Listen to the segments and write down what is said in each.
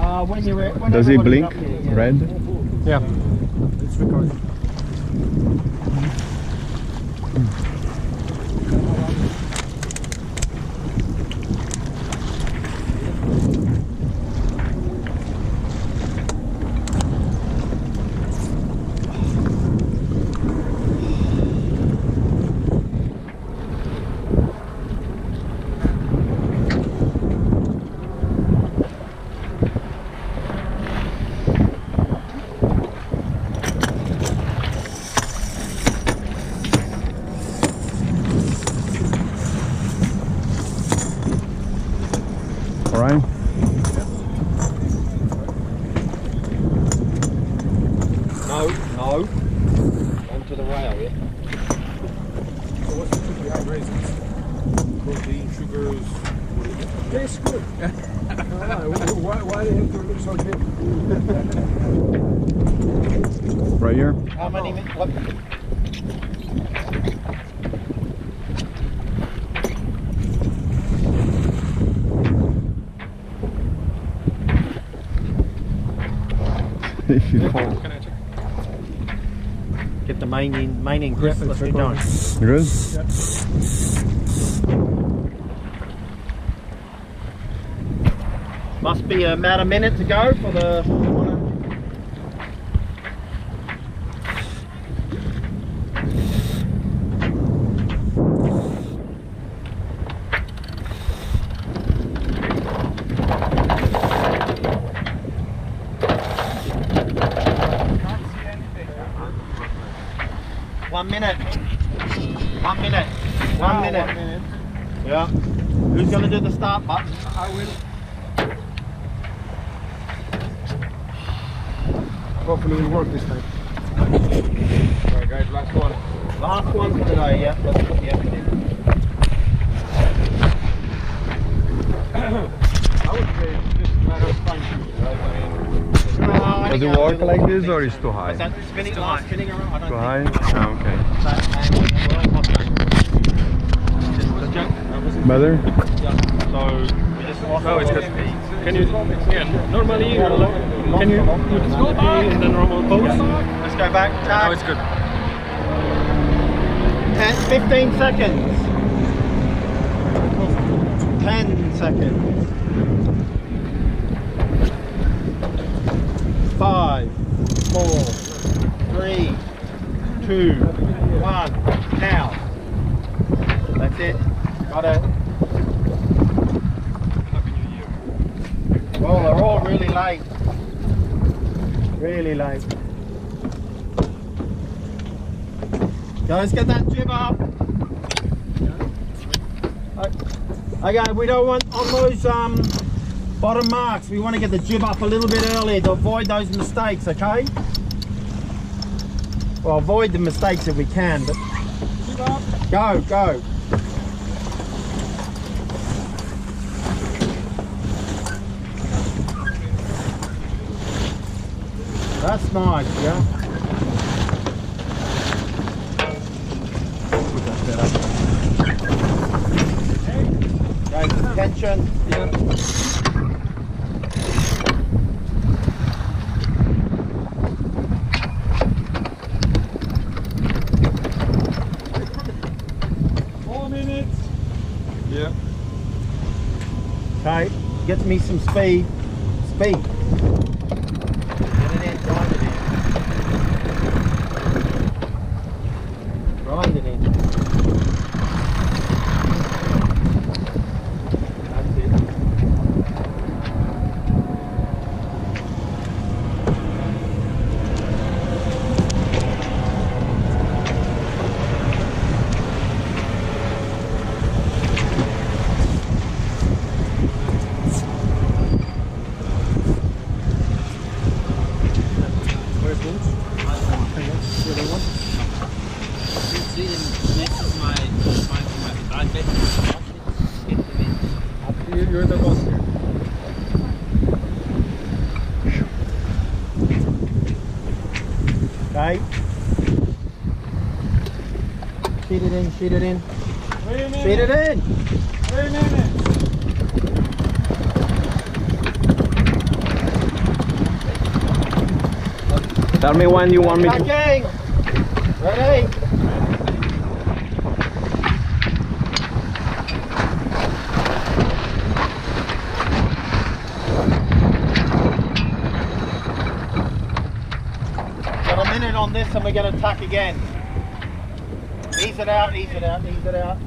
When you're Does it blink red? Yeah, it's recording. All right. No. Onto the rail, yeah. So what's the trick behind raisins? Protein, sugars. Tastes good. Why do you have to look so good? Right here. How many minutes? What? If you fall. Can I check? Get the main in, Chris. Let's get going. Good? Must be about a minute to go for the. One minute. 1 minute. 1 minute. 1 minute. Yeah. Who's going to do the start button? I will. Hopefully it'll work this time. Alright guys, last one. Last one for today, yeah. Let's put the effort in. I would say it's just a matter of fine tuning, right? I mean, Does it work like this or is it too high? Is that spinning, spinning around? I don't Too think high? Oh, okay. Better? no, it's good. Can you, yeah, normally, can you go back in the normal pose? Let's go back. No, it's good. 15 seconds. 10 seconds. 5, 4, 3, 2, 1. Now. That's it. Got it. Happy New Year. Well, they're all really late. Really late. Guys, get that jib up. Okay, we don't want on those bottom marks. We want to get the jib up a little bit earlier to avoid those mistakes, okay? Well, avoid the mistakes if we can, but jib up. Go, go. That's nice, yeah. Put that better. Guys, attention. Yeah. Yeah. Okay, get me some speed. Speed. Get it in, grind it in. Grind it in. That's it. You're the boss here. Okay. Feed it in, feed it in. Feed it in. Wait a minute. Tell me when you want me to. Tacking. Ready? Got a minute on this and we're going to tack again. Ease it out, ease it out, ease it out.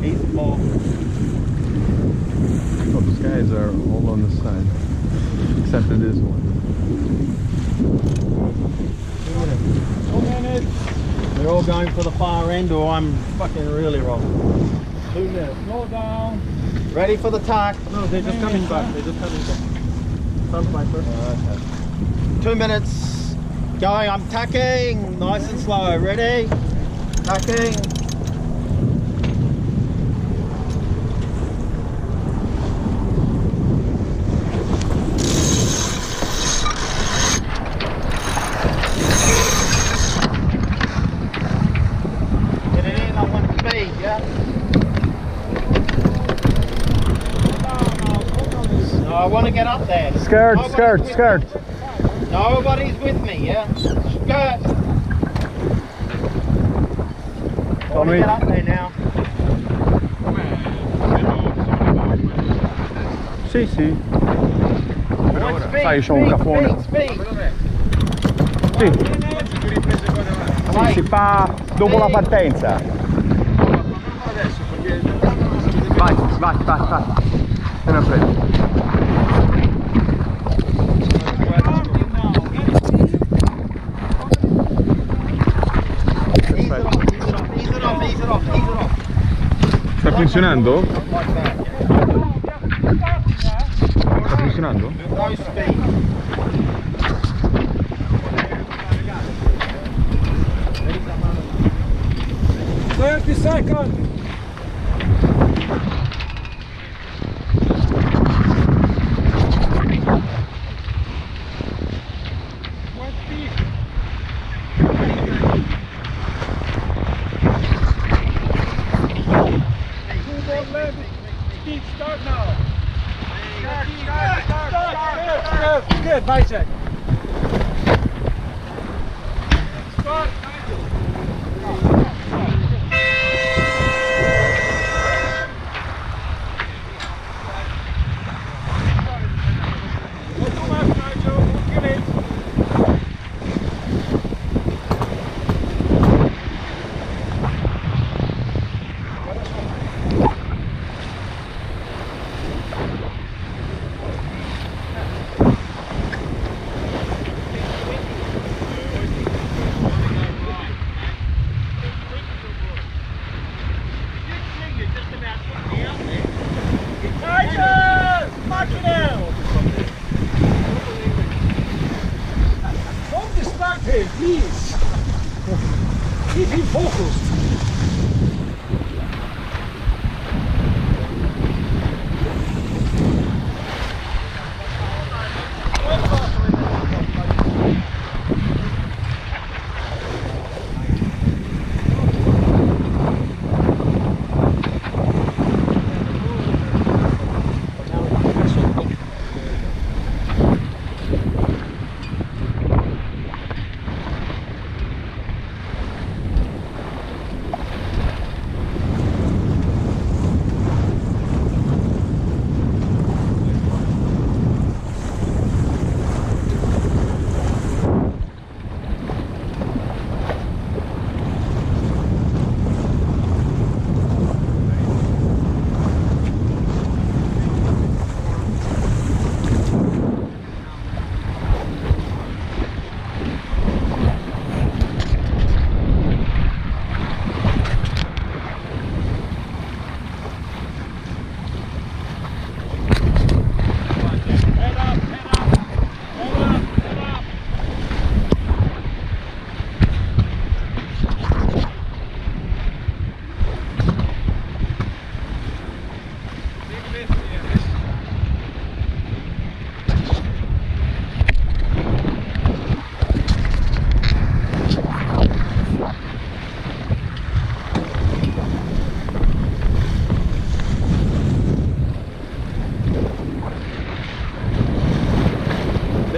Ease more. Oh, those guys are all on the side, except for this one. 2 minutes. They're all going for the far end or I'm fucking really wrong. 2 minutes. Slow down. Ready for the tack. No, they're just coming back. They're just coming back. Sandpiper. Okay. 2 minutes. Going. I'm tacking. Nice and slow. Ready? Tacking. Get it in. I want speed. Yeah. No, I want to get up there. Skirt, Nobody's skirt, with skirt. me. Nobody's with me, yeah? Skirt. I want to get up there now. Sì, sì. Want speed, Sai, c'ho un capone. speed. Sì, Vai. si fa dopo la partenza. Vai, vai, vai, vai. Te ne prendo. Ease it off. Sta funzionando? Like that, Sta funzionando? yeah. No speed. 30 seconds. Start now. Start. Good, bicycle. Start.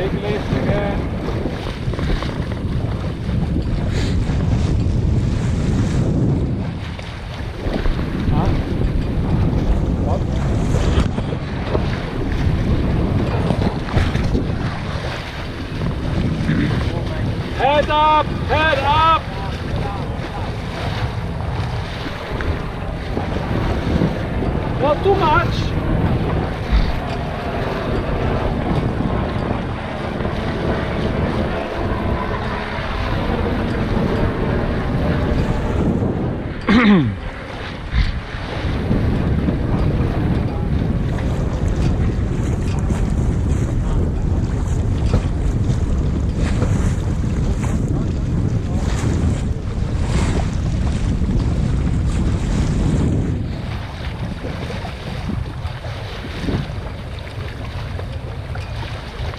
Big lift again. Head up! Head up! Not too much!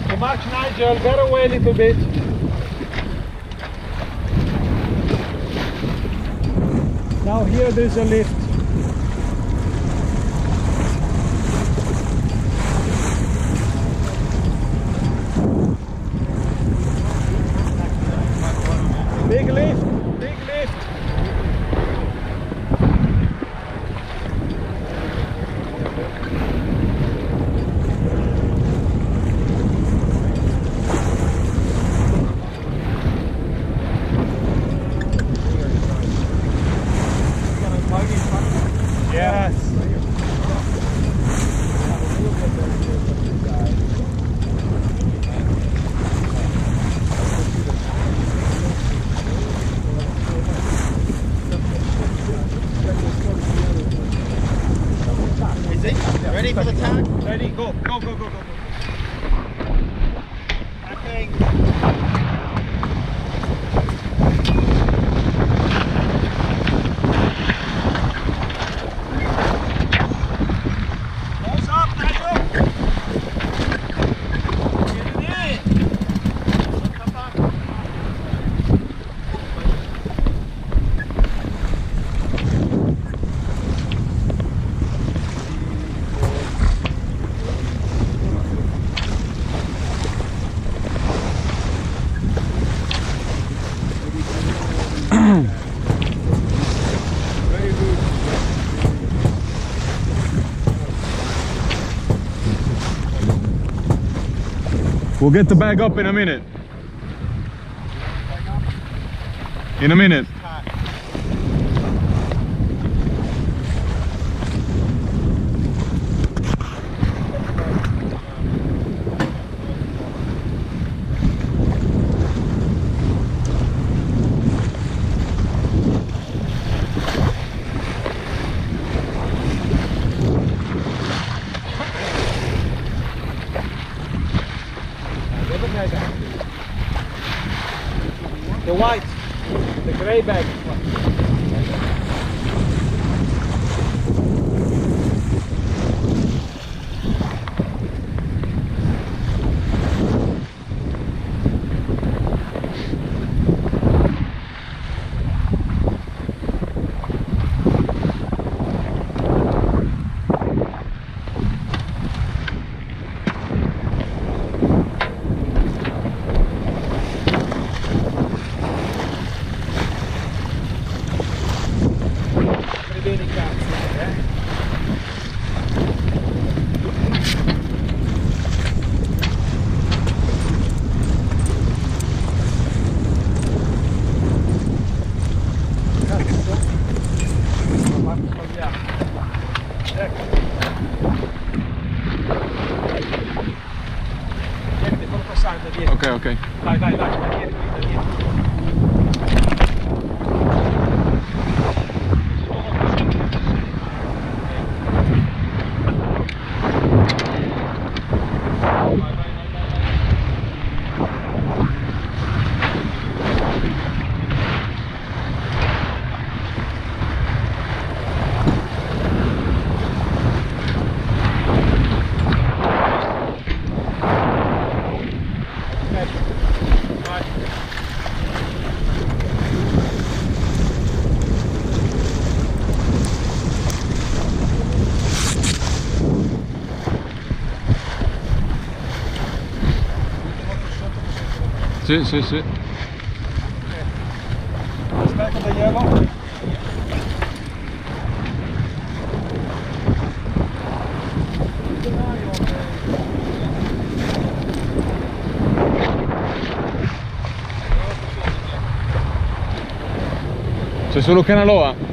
Too much, Nigel, get away a little bit. Now here there's a lift. Big lift, big lift. Yes. Is it? Ready for the tag? Ready, go, go, go, go, go. Tacking. Close up, Nigel. Get it in. Come back. Very good. We'll get the bag up in a minute. In a minute. The white, the grey bag. Bene cazzo, Ecco. Niente, fallo passare da dietro. Ok, ok. Dai, dai, dai, da dietro, da dietro. Sì, sì, sì. Back of the yellow. C'è solo Canaloa?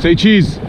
Say cheese.